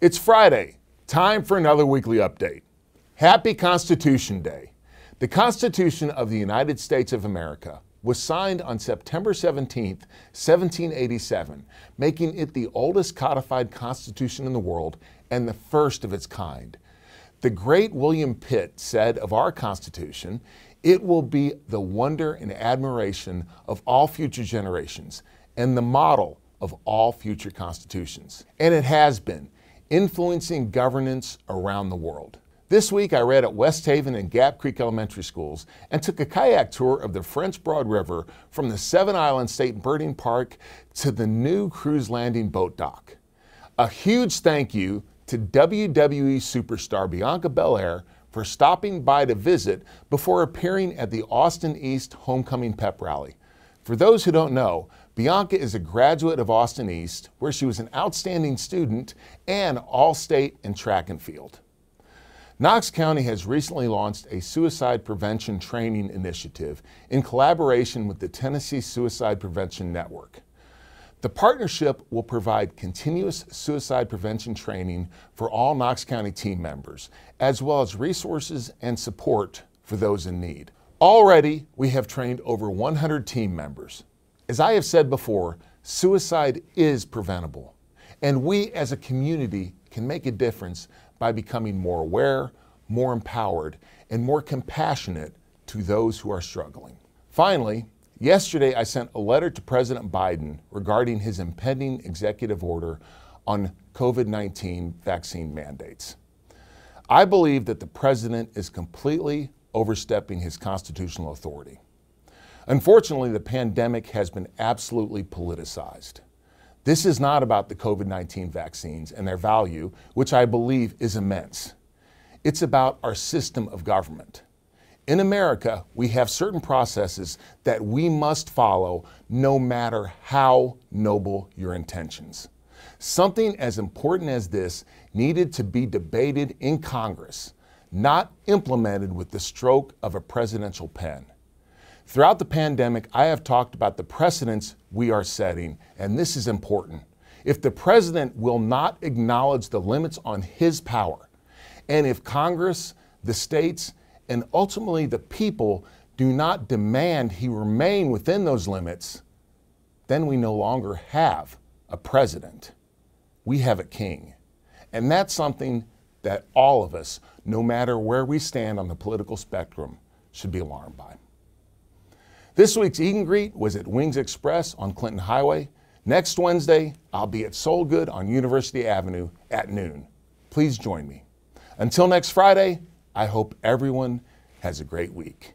It's Friday, time for another weekly update. Happy Constitution Day. The Constitution of the United States of America was signed on September 17, 1787, making it the oldest codified constitution in the world and the first of its kind. The great William Pitt said of our Constitution, "It will be the wonder and admiration of all future generations and the model of all future constitutions." And it has been, influencing governance around the world. This week I read at West Haven and Gap Creek Elementary Schools and took a kayak tour of the French Broad River from the Seven Islands State Birding Park to the new cruise landing boat dock. A huge thank you to WWE superstar Bianca Belair for stopping by to visit before appearing at the Austin East Homecoming Pep Rally. For those who don't know, Bianca is a graduate of Austin East, where she was an outstanding student and all-state in track and field. Knox County has recently launched a suicide prevention training initiative in collaboration with the Tennessee Suicide Prevention Network. The partnership will provide continuous suicide prevention training for all Knox County team members, as well as resources and support for those in need. Already, we have trained over 100 team members. As I have said before, suicide is preventable, and we as a community can make a difference by becoming more aware, more empowered, and more compassionate to those who are struggling. Finally, yesterday I sent a letter to President Biden regarding his impending executive order on COVID-19 vaccine mandates. I believe that the president is completely overstepping his constitutional authority. Unfortunately, the pandemic has been absolutely politicized. This is not about the COVID-19 vaccines and their value, which I believe is immense. It's about our system of government. In America, we have certain processes that we must follow no matter how noble your intentions. Something as important as this needed to be debated in Congress, not implemented with the stroke of a presidential pen. Throughout the pandemic, I have talked about the precedents we are setting, and this is important. If the president will not acknowledge the limits on his power, and if Congress, the states, and ultimately the people do not demand he remain within those limits, then we no longer have a president. We have a king. And that's something that all of us, no matter where we stand on the political spectrum, should be alarmed by. This week's Eat and Greet was at Wings Express on Clinton Highway. Next Wednesday, I'll be at Soul Good on University Avenue at noon. Please join me. Until next Friday, I hope everyone has a great week.